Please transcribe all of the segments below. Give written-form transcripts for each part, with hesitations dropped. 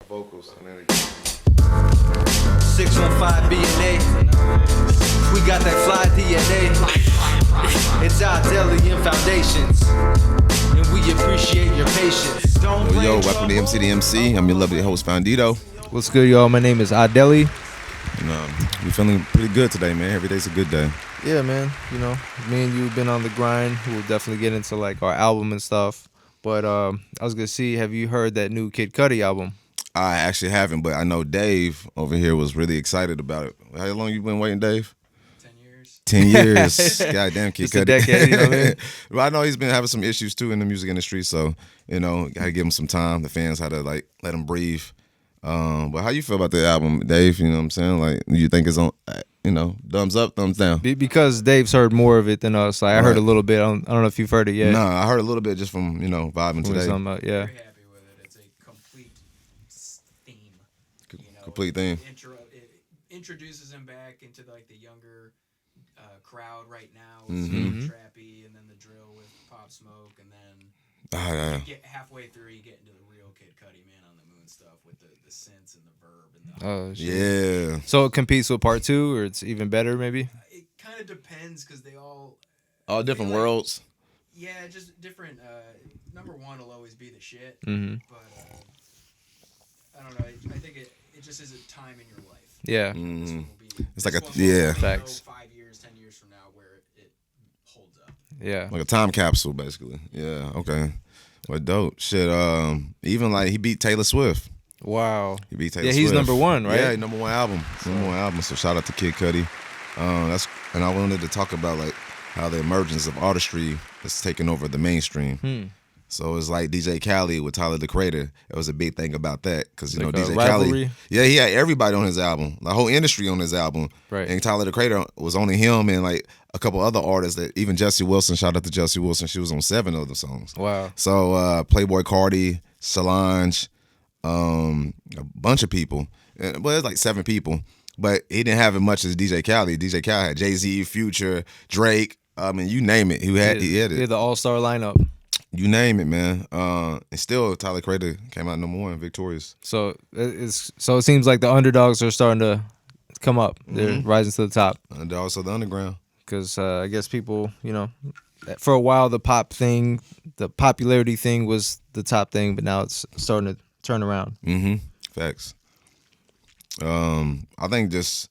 vocals and then 615 BNA. We got that fly DNA. It's our Cashvillians Foundations. And we appreciate your patience. Yo, welcome to MC2MC. I'm your lovely host, Fandito. What's good, y'all? My name is Adeli. And we feeling pretty good today, man. Every day's a good day. Yeah, man. You know, me and you have been on the grind. We'll definitely get into like our album and stuff. But I was gonna see, have you heard that new Kid Cudi album? I actually haven't, but I know Dave over here was really excited about it. How long you been waiting, Dave? 10 years. 10 years. Goddamn, Kid Cudi. A decade, you know what I mean? Well, I know he's been having some issues too in the music industry, so you know, gotta give him some time. The fans had to like let him breathe. But how you feel about the album, Dave? You know what I'm saying? Like, you think it's on, you know, thumbs up, thumbs down? Because Dave's heard more of it than us. Like, I heard a little bit. I don't know if you've heard it yet. No, I heard a little bit just from, you know, vibing today. Yeah. Very happy with it. It's a complete theme. Complete theme. It introduces him back into like the younger crowd right now. Mm-hmm. It's trappy, and then the drill with Pop Smoke, and then Yeah. you get halfway through, you get into the real Kid Cudi, man on the moon stuff with the synths and the verb and the Oh, shit. Yeah. So it competes with part 2, or it's even better, maybe? It kind of depends because they all Different they like- worlds. Yeah, just different. Number one will always be the shit, Mm-hmm. but I don't know. I think it just is a time in your life. Yeah. This one will be, It's like this a- one will yeah. know Facts. 5 years, 10 years from now, where it holds up. Yeah. Like a time capsule, basically. Yeah, okay. Well, dope. Shit, even like he beat Taylor Swift. Wow. He beat Taylor Yeah, Swift. he's number one, right? Yeah, number one album. Number one album. So shout out to Kid Cudi. And I wanted to talk about like how the emergence of artistry is taking over the mainstream. So it's like DJ Khaled with Tyler the Creator. It was a big thing about that because you Like know a DJ rivalry? Khaled. Yeah, he had everybody on his album, the whole industry on his album. Right. And Tyler the Creator was only him and like a couple other artists that even Jessie Wilson. Shout out to Jessie Wilson. She was on 7 of the songs. Wow. So Playboy Cardi, Solange, a bunch of people. Well, it's like 7 people. But he didn't have as much as DJ Khaled. DJ Khaled had Jay-Z, Future, Drake. I mean, you name it. He had it. Yeah, the all-star lineup. You name it, man. And still, Tyler Creator came out number 1, victorious. So it seems like the underdogs are starting to come up. They're rising to the top. And also the underground. Because I guess people, you know, for a while the popularity thing was the top thing, but now it's starting to turn around. Mm-hmm. Facts. I think just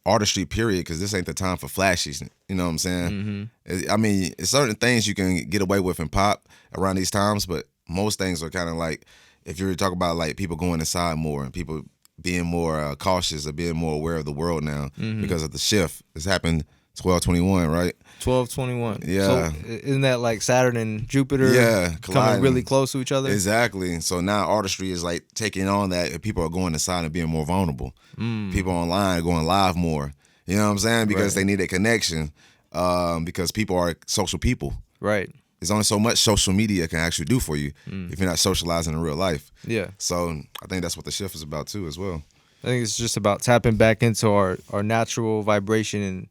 artistry, period, because this ain't the time for flashes. You know what I'm saying? I mean, it's certain things you can get away with in pop around these times, but most things are kind of like, if you're talking about like people going inside more and people being more cautious or being more aware of the world now because of the shift. It's happened 12/21, right? 12/21. Yeah. So isn't that like Saturn and Jupiter coming colliding. really close to each other? Exactly. So now artistry is like taking on that. And people are going inside and being more vulnerable. People online are going live more. You know what I'm saying? Because they need a connection. Because people are social people. Right. There's only so much social media can actually do for you if you're not socializing in real life. Yeah. So I think that's what the shift is about too, as well. I think it's just about tapping back into our natural vibration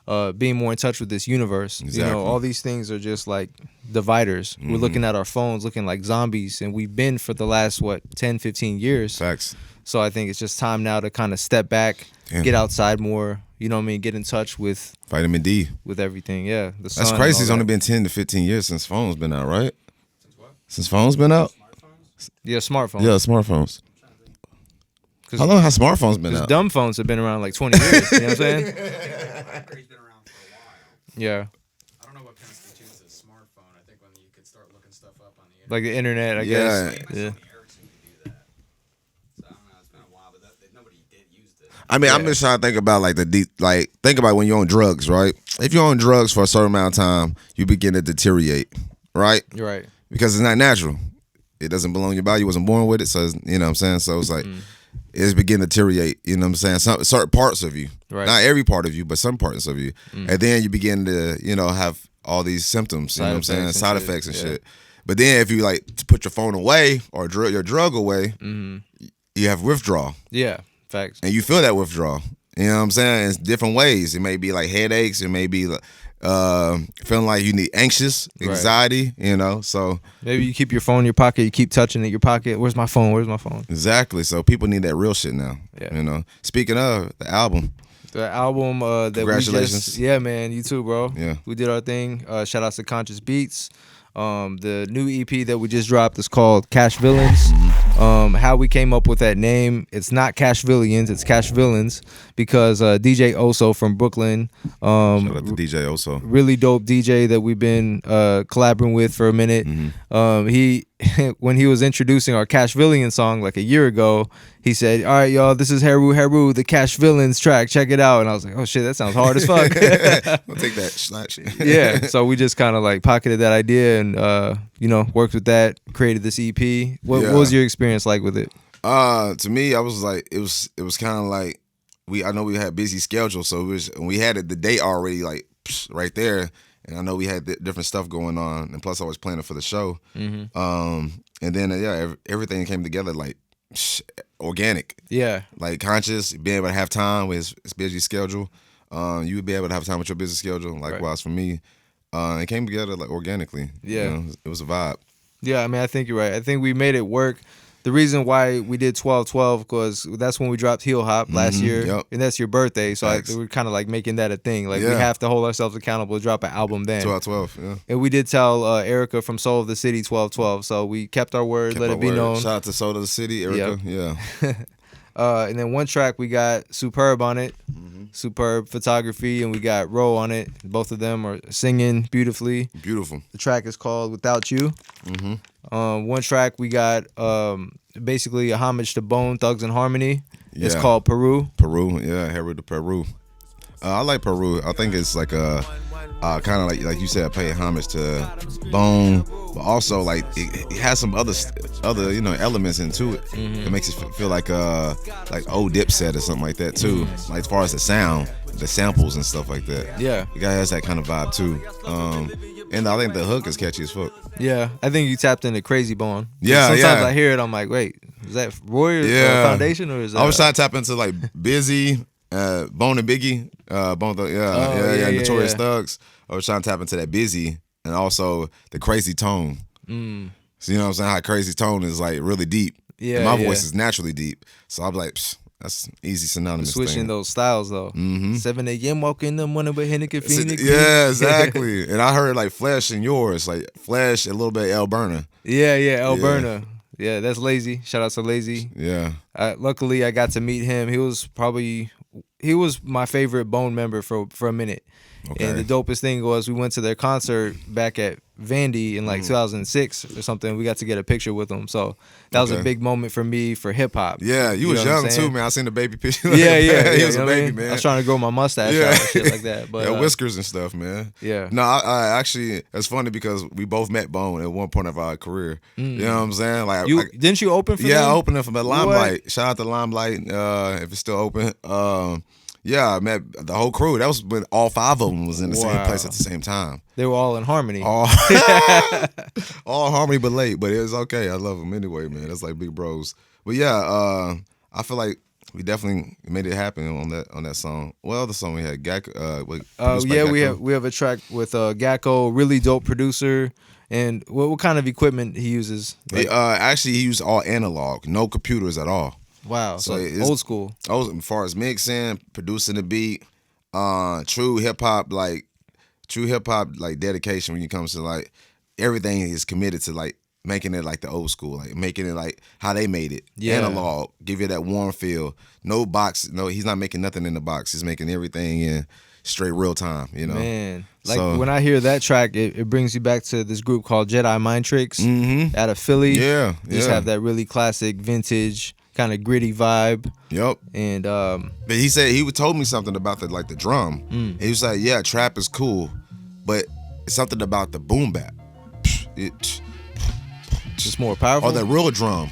and being more in touch with this universe. Exactly. You know, all these things are just like dividers. We're looking at our phones looking like zombies, and we've been for the last, 10, 15 years. Facts. So I think it's just time now to kind of step back, get outside more, you know what I mean, get in touch with Vitamin D. with everything. Yeah. The sun That's and crazy. all It's only that. been 10 to 15 years since phones been out, right? Since what? Since phones been out? Yeah, smartphones. Yeah, smartphones. 'Cause- How long have smartphones been Because out? dumb phones have been around like 20 years. You know what I'm saying? BlackBerry's been around for a while. Yeah. I don't know what constitutes a smartphone. I think when you could start looking stuff up on the internet. Like the internet, I Yeah. guess. Maybe Yeah. Sony Ericsson could do that. So I don't know. It's been a while, but nobody did use it. I mean, I'm just trying to think about like think about when you're on drugs, right? If you're on drugs for a certain amount of time, you begin to deteriorate, right? You're right. Because it's not natural. It doesn't belong in your body. You wasn't born with it, so you know what I'm saying. So it's like it's beginning to deteriorate. You know what I'm saying? Certain parts of you, Right. not every part of you, but some parts of you, and then you begin to have all these symptoms. You know what I'm saying? Side effects and shit. But then if you like to put your phone away or your drug away, you have withdrawal. Yeah. Facts. And you feel that withdrawal. You know what I'm saying? It's different ways. It may be like headaches. It may be like feeling like you need anxious, anxiety, you know. So maybe you keep your phone in your pocket, you keep touching it in your pocket. Where's my phone? Where's my phone? Exactly. So people need that real shit now. Yeah. You know. Speaking of the album. The album that Congratulations. yeah, man, you too, bro. Yeah. We did our thing. Shout outs to Conscious Beats. The new EP that we just dropped is called Cashvillians. How we came up with that name, it's not Cashvillians, it's Cashvillians, because DJ Oso from Brooklyn, Shout out to DJ Oso. really dope DJ that we've been collaborating with for a minute. He when he was introducing our Cashvillian song like a year ago, he said, "All right, y'all, this is Heru, the Cashvillians track. Check it out." And I was like, "Oh shit, that sounds hard as fuck." We'll take that shit. Yeah, so we just kind of like pocketed that idea and worked with that, created this EP. What was your experience like with it? To me, I was like, it was kind of like I know we had busy schedule, so we had the date already like right there, and I know we had different stuff going on, and plus I was planning for the show, and then everything came together like organic. Yeah, like Conscious being able to have time with his busy schedule. You would be able to have time with your busy schedule. Likewise for me, it came together like organically. Yeah, you know, it was a vibe. Yeah, I mean, I think you're right. I think we made it work. The reason why we did 12/12 because that's when we dropped Heel Hop last year, and that's your birthday. So we're kind of like making that a thing. Like we have to hold ourselves accountable to drop an album then. 12/12, yeah. And we did tell Erica from Soul of the City 12/12. So we kept our word, let it be known. Shout out to Soul of the City, Erica. Yep. Yeah. And then one track we got Superb on it, Superb photography, and we got Ro on it. Both of them are singing beautifully. Beautiful. The track is called Without You. One track we got basically a homage to Bone Thugs and Harmony. Yeah. It's called Peru. Peru, yeah, Heru to Peru. I like Peru. I think it's like a kind of like you said, pay homage to Bone, but also like it has some other elements into it. It makes it feel like old Dipset or something like that too. Like as far as the sound, the samples and stuff like that. Yeah, the guy has that kind of vibe too. And I think the hook is catchy as fuck. Yeah, I think you tapped into Crazy Bone. Yeah, sometimes I hear it, I'm like, wait, is that Roy Foundation or is that? I was trying to tap into like Busy, Bone and Biggie, Notorious Thugs. I was trying to tap into that Busy and also the Crazy Tone. So you know what I'm saying? How Crazy Tone is like really deep. Yeah, and my voice is naturally deep. So I'm like, that's easy synonymous. Switching those styles though. 7 a.m. walk in the morning with Henneke Phoenix. Yeah, exactly. And I heard like Flesh and yours, like Flesh and a little bit El Burner. Yeah, El Burner. Yeah, that's Lazy. Shout out to Lazy. Yeah. Luckily, I got to meet him. He was my favorite Bone member for a minute. Okay. And the dopest thing was we went to their concert back at Vandy in like 2006 or something. We got to get a picture with them. So that was a big moment for me for hip hop. Yeah, you was young too, man. I seen the baby picture. Yeah. He was a baby, man. I was trying to grow my mustache out and shit like that. But whiskers and stuff, man. Yeah. No, I actually, it's funny because we both met Bone at one point of our career. You know what I'm saying? Like, didn't you open for them? Yeah, I opened for Limelight. Shout out to Limelight if it's still open. Yeah, I met the whole crew. That was when all 5 of them was in the same place at the same time. They were all in harmony. All harmony, but late. But it was okay. I love them anyway, man. That's like big bros. But yeah, I feel like we definitely made it happen on that song. Well, the song we had Gacko. We have a track with Gacko, really dope producer. And what kind of equipment he uses? Actually, he used all analog, no computers at all. Wow, so old school. As far as mixing, producing the beat, true hip hop dedication when it comes to like everything is committed to like making it like the old school, like making it like how they made it. Analog, give you that warm feel. No box, he's not making nothing in the box. He's making everything in straight real time, you know. Man, like when I hear that track, it brings you back to this group called Jedi Mind Tricks out of Philly. Yeah, just have that really classic vintage kind of gritty vibe. Yep. And but he said he told me something about the drum. He was like, yeah, trap is cool, but it's something about the boom bap. It's just more powerful. Or the real drum.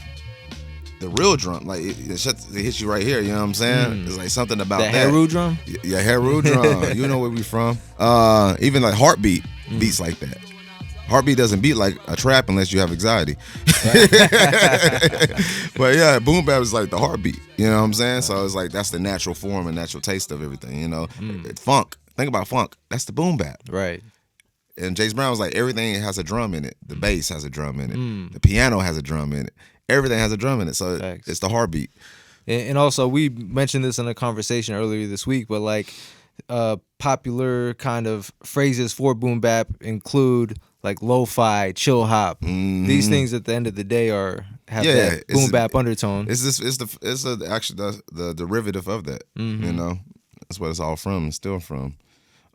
The real drum, like it hits you right here. You know what I'm saying? It's like something about that. Heru drum. Yeah, Heru drum. You know where we from. Even like Heartbeat beats like that. Heartbeat doesn't beat like a trap unless you have anxiety. But yeah, boom bap is like the heartbeat. You know what I'm saying? So it's like that's the natural form and natural taste of everything. You know, it's funk. think about funk. That's the boom bap. Right. And James Brown was like, everything has a drum in it. The bass has a drum in it. The piano has a drum in it. Everything has a drum in it. So it's the heartbeat. And also, we mentioned this in a conversation earlier this week, but like popular kind of phrases for boom bap include like lo-fi, chill hop. These things at the end of the day have that boom bap undertone. It's actually the derivative of that. You know, that's what it's all from. It's still from.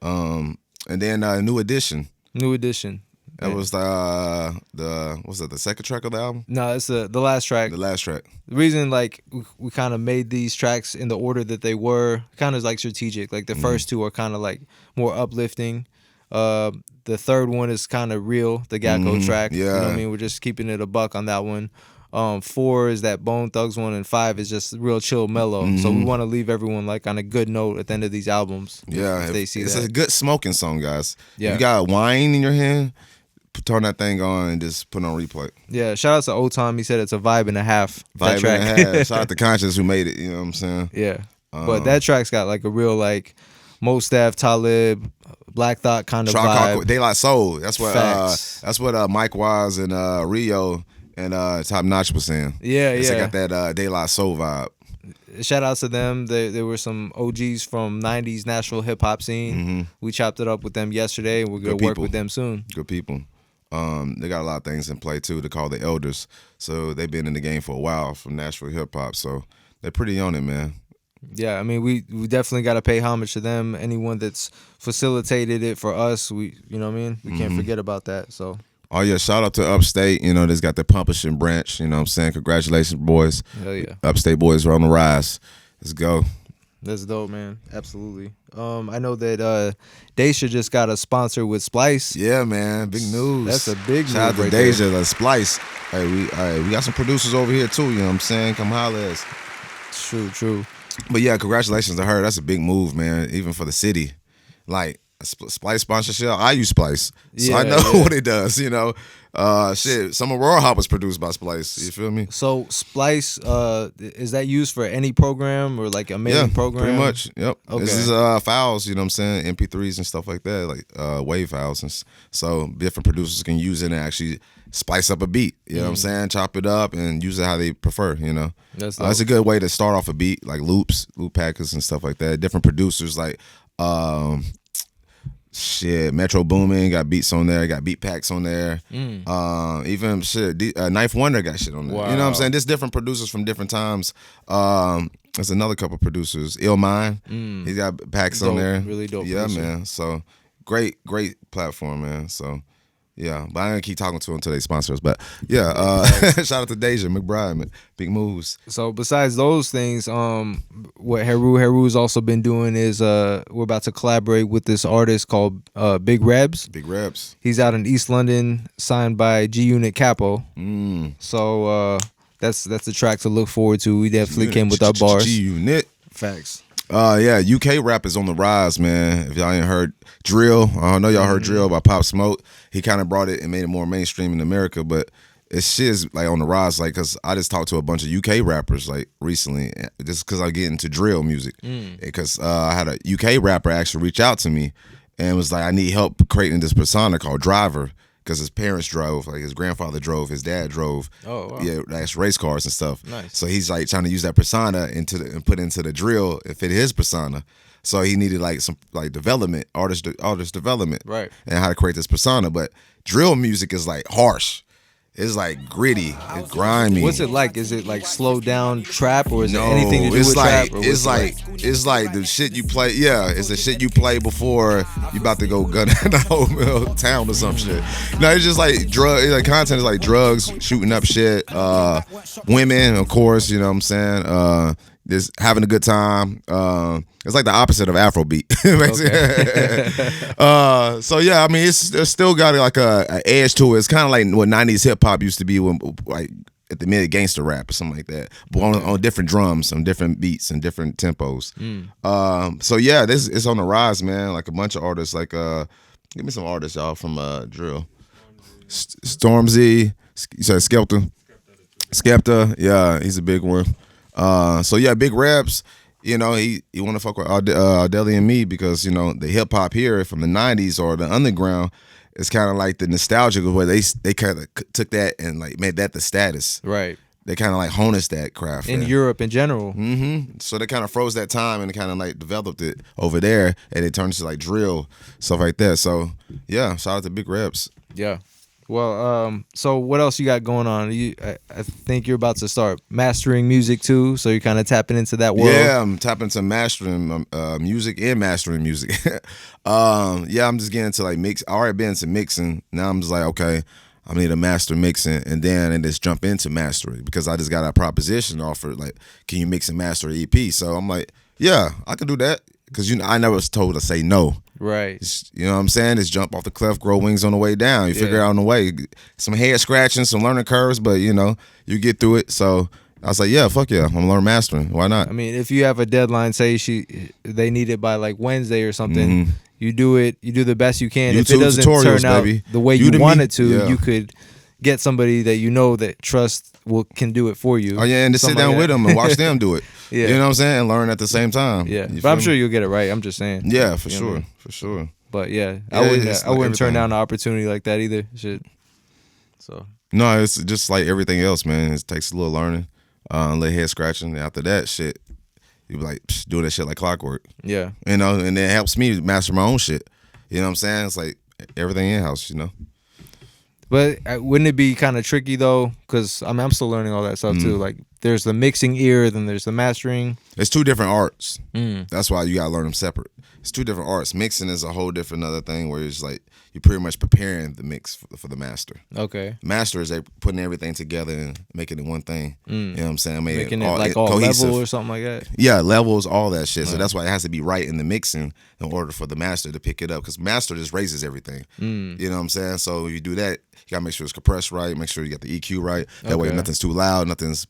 And then New Edition. That was the second track of the album? No, it's the last track. The last track. The reason like we kind of made these tracks in the order that they were kind of like strategic. Like the first two are kind of like more uplifting. The third one is kind of real, the Gacko track. Yeah. You know what I mean? We're just keeping it a buck on that one. 4 is that Bone Thugs one, and 5 is just real chill mellow. So we want to leave everyone like on a good note at the end of these albums. Yeah, if they see it's that. a good smoking song, guys. Yeah. You got wine in your hand, turn that thing on and just put it on replay. Yeah, shout out to Old Tom. He said it's a vibe and a half. Vibe track. and a half. Shout out to Conscious who made it. You know what I'm saying? Yeah, but that track's got like a real like Mos Def, Talib, Black Thought kind of vibe. De La Soul. That's what Facts. Mike Wise and Rio and Top Notch was saying. Yeah. They got that De La Soul vibe. Shout out to them. There were some OGs from 90s Nashville hip hop scene. We chopped it up with them yesterday, and we're going to work with them soon. Good people. They got a lot of things in play too to call the elders. So they've been in the game for a while from Nashville hip hop. So they're pretty on it, man. Yeah, I mean, we definitely got to pay homage to them. Anyone that's facilitated it for us, you know what I mean? We can't forget about that. So. Oh yeah, shout out to Upstate. You know, they's got their publishing branch. You know what I'm saying? Congratulations, boys. Hell yeah. Upstate boys are on the rise. Let's go. That's dope, man. Absolutely. I know that Deja just got a sponsor with Splice. Yeah, man. Big news. That's a big Shout out move to right Deja, there. the Splice. Hey, we got some producers over here too, you know what I'm saying? Come holler at us. True. But yeah, congratulations to her. That's a big move, man, even for the city. Like, Splice sponsorship, I use Splice. So I know what it does, you know. Some Aurora Hop was produced by Splice. You feel me? So Splice, is that used for any program or like a mailing program? Pretty much. Yep. Okay. This is files, you know what I'm saying? MP3s and stuff like that, like wave files. And so different producers can use it and actually spice up a beat. You know what I'm saying? Chop it up and use it how they prefer, you know. That's a good way to start off a beat, like loop packers and stuff like that. Different producers like Metro Boomin got beats on there, got beat packs on there. Even Knife Wonder got shit on there. Wow. You know what I'm saying? There's different producers from different times. There's another couple producers. Illmind, he's got packs on there. Really dope. Yeah, producer. man. So great platform, man. So yeah, but I'm gonna keep talking to them until they sponsor us. But yeah, shout out to Deja McBride, man. Big moves. So besides those things, what Heru's also been doing is we're about to collaborate with this artist called Big Rebs. Big Rebs. He's out in East London, signed by G Unit Capo. So that's the track to look forward to. We definitely came with our bars. G Unit. Facts. Yeah, UK rap is on the rise, man. If y'all ain't heard Drill, I know y'all heard Drill by Pop Smoke. He kind of brought it and made it more mainstream in America, but it's shit is like on the rise, like, cause I just talked to a bunch of UK rappers like recently, just cause I get into drill music. Because I had a UK rapper actually reach out to me and was like, I need help creating this persona called Driver. Because his parents drove, like his grandfather drove, his dad drove. Oh, wow. Yeah, that's race cars and stuff. Nice. So he's like trying to use that persona and put into the drill and fit his persona. So he needed like some like development, artist development, Right. and how to create this persona. But drill music is like harsh. It's like gritty, it's grimy. What's it like? Is it like slow down trap, or is it No, anything to do it's with like trap? Or it's like it's like the shit you play. Yeah, it's the shit you play before you about to go gun the whole town or some shit. No, it's just like like content is like drugs, shooting up shit, women, of course. You know what I'm saying? Just having a good time. It's like the opposite of Afrobeat. So yeah, I mean, it's still got like a edge to it. It's kind of like what '90s hip hop used to be, when like at the minute gangster rap or something like that, but on different drums, on different beats and different tempos. So yeah, this is on the rise, man. Like a bunch of artists. Like give me some artists, y'all, from drill. Stormzy, you said Skepta. Yeah, he's a big one. So yeah, Big Rebs. you know, he want to fuck with Deli and me because, you know, the hip hop here from the 90s or the underground is kind of like the nostalgic where they kind of took that and like made that the status. Right. They kind of like harnessed that craft. In Europe in general. Mm-hmm. So they kind of froze that time and kind of like developed it over there and it turned into like drill, stuff like that. So yeah, shout out to Big Reps. Yeah. Well, so what else you got going on? I think you're about to start mastering music too, so you're kind of tapping into that world. Yeah, I'm tapping into mastering music and mastering music. Yeah, I'm just getting into like mix. I already been into mixing. Now I'm just like, okay, I need to master mixing and then just jump into mastering because I just got a proposition offered. Like, can you mix and master an EP? So I'm like, yeah, I can do that because I never was told to say no. Right. You know what I'm saying? Just jump off the cliff, grow wings on the way down. You figure out on the way. Some head scratching, some learning curves, but you know, you get through it. So I was like, yeah, fuck yeah, I'm gonna learn mastering. Why not? I mean, if you have a deadline, say they need it by like Wednesday or something, you do it. You do the best you can. YouTube if it doesn't tutorials, turn out baby. the way you want it to, yeah. you could get somebody that you know that can do it for you. Oh yeah, and to sit down with them and watch them do it. Yeah. You know what I'm saying? And learn at the same time. Yeah, but I'm sure you'll get it right. I'm just saying. Yeah, for sure, for sure. But yeah, Yeah, I wouldn't turn down an opportunity like that either. Shit. So. No, it's just like everything else, man. It takes a little learning, little head scratching. After that shit, you be like doing that shit like clockwork. Yeah. You know, and it helps me master my own shit. You know what I'm saying? It's like everything in house, you know. But wouldn't it be kind of tricky though? Because I mean, I'm still learning all that stuff too. Like, there's the mixing ear, then there's the mastering. It's two different arts. That's why you gotta learn them separate. It's two different arts. Mixing is a whole different other thing where it's like you're pretty much preparing the mix for the master. Okay. Master is like putting everything together and making it one thing. You know what I'm saying? Making it like all cohesive. level or something like that. Yeah, levels, all that shit. So that's why it has to be right in the mixing in order for the master to pick it up. Because master just raises everything. You know what I'm saying? So you do that, you gotta make sure it's compressed right, make sure you got the EQ right. That way nothing's too loud, nothing's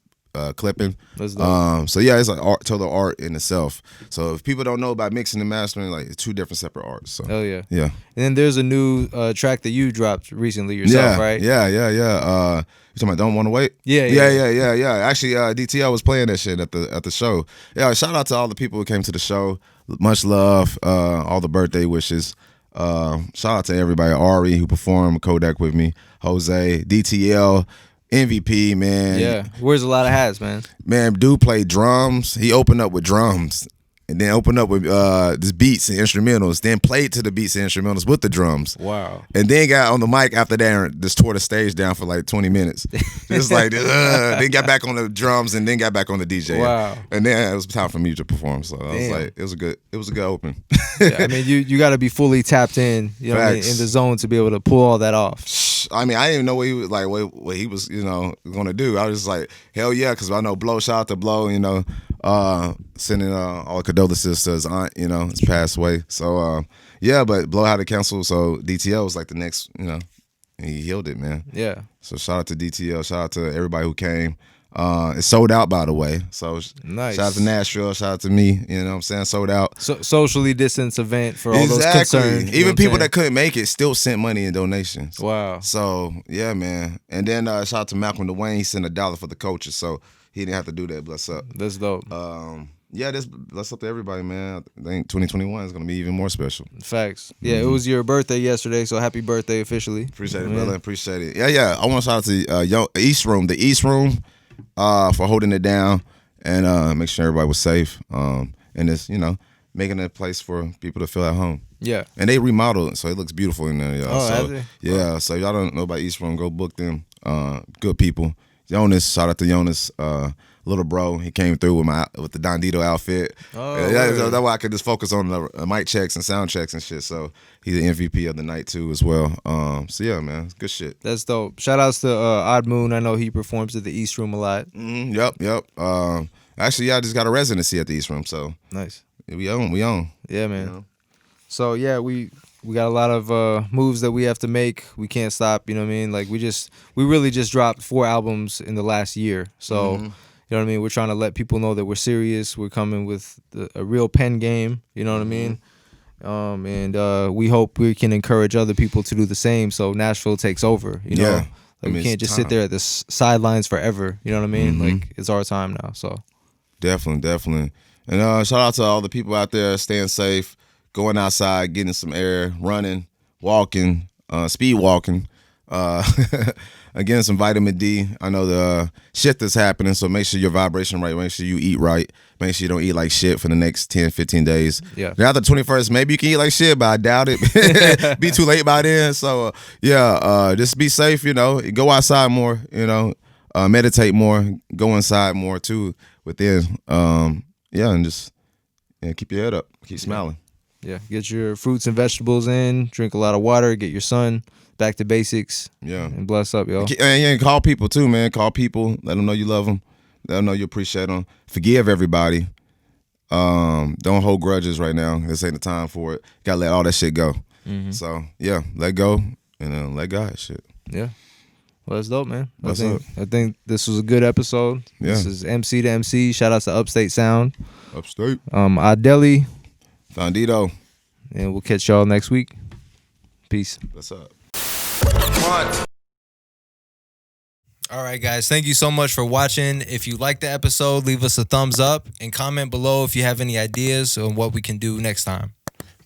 clipping. So yeah, it's like total art in itself. So if people don't know about mixing and mastering, like it's two different separate arts. So yeah. Yeah. And then there's a new track that you dropped recently yourself, right? Yeah. You talking about Don't Wanna Wait? Yeah. Actually, DTL was playing that shit at the show. Yeah, shout out to all the people who came to the show. Much love, all the birthday wishes. Shout out to everybody. Ari who performed Kodak with me, Jose, DTL, MVP, man. Yeah, wears a lot of hats, man. Man, dude played drums. He opened up with drums. And then opened up with this beats and instrumentals. Then played to the beats and instrumentals with the drums. Wow. And then got on the mic after that and just tore the stage down for like 20 minutes. Just like, then got back on the drums and then got back on the DJ. Wow. And then it was time for me to perform. So I was like, it was a good open. Yeah, I mean, you got to be fully tapped in, you know, in the zone to be able to pull all that off. I mean, I didn't even know what he was like, what he was, you know, going to do. I was just like, hell yeah, because I know Blow, shout out to Blow, you know, sending all condolences to his aunt, you know, it's passed away. So yeah, but Blow had to cancel, so DTL was like the next, you know, and he healed it, man. Yeah. So shout out to DTL, shout out to everybody who came. It's sold out, by the way. So nice. Shout out to Nashville, shout out to me. You know what I'm saying? Sold out. So, socially distanced event for all those concerned. Even people that couldn't make it still sent money in donations. Wow. So yeah, man. And then shout out to Malcolm DeWayne. He sent $1 for the coaches, so he didn't have to do that. Bless up. That's dope. Yeah, bless up to everybody, man. I think 2021 is gonna be even more special. Facts. Yeah, it was your birthday yesterday, so happy birthday officially. Appreciate it, brother. Appreciate it. Yeah. I want to shout out to the East Room, for holding it down and make sure everybody was safe. And it's, you know, making a place for people to feel at home. Yeah. And they remodeled it, so it looks beautiful in there, y'all. Oh, so, have they? Yeah. So y'all don't know about East Room, go book them. Good people. Jonas, shout out to Jonas, little bro. He came through with the Don Dito outfit. Oh, that's why I could just focus on the mic checks and sound checks and shit. So he's the MVP of the night too as well. So yeah, man, it's good shit. That's dope. Shout outs to Odd Moon. I know he performs at the East Room a lot. Yep. Actually, I just got a residency at the East Room. So nice. We own. Yeah, man. You know? So yeah, we got a lot of moves that we have to make. We can't stop. You know what I mean? Like we really just dropped 4 albums in the last year. So. You know what I mean? We're trying to let people know that we're serious. We're coming with a real pen game. You know what I mean? And we hope we can encourage other people to do the same. So Nashville takes over. You know, like we can't just sit there at the sidelines forever. You know what I mean? Like it's our time now. So definitely. And shout out to all the people out there staying safe, going outside, getting some air, running, walking, speed walking, getting some vitamin D. I know the shift is happening, so make sure your vibration right. Make sure you eat right. Make sure you don't eat like shit for the next 10, 15 days. Yeah. Now the 21st, maybe you can eat like shit, but I doubt it. Be too late by then. So, just be safe, Go outside more, meditate more, go inside more, too, within. And just keep your head up. Keep smiling. Yeah, get your fruits and vegetables in, drink a lot of water, get your sun, back to basics. Yeah. And bless up, y'all. And call people too, man. Call people. Let them know you love them. Let them know you appreciate them. Forgive everybody. Don't hold grudges right now. This ain't the time for it. Gotta let all that shit go. Mm-hmm. So, let go and let God shit. Yeah. Well, that's dope, man. What's I think this was a good episode. Yeah. This is MC2MC. Shout out to Upstate Sound. Upstate. Adeli. Fondito. And we'll catch y'all next week. Peace. What's up? All right, guys. Thank you so much for watching. If you liked the episode, leave us a thumbs up and comment below if you have any ideas on what we can do next time.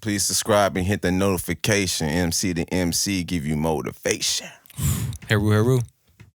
Please subscribe and hit the notification. MC2MC give you motivation. Heru, heru.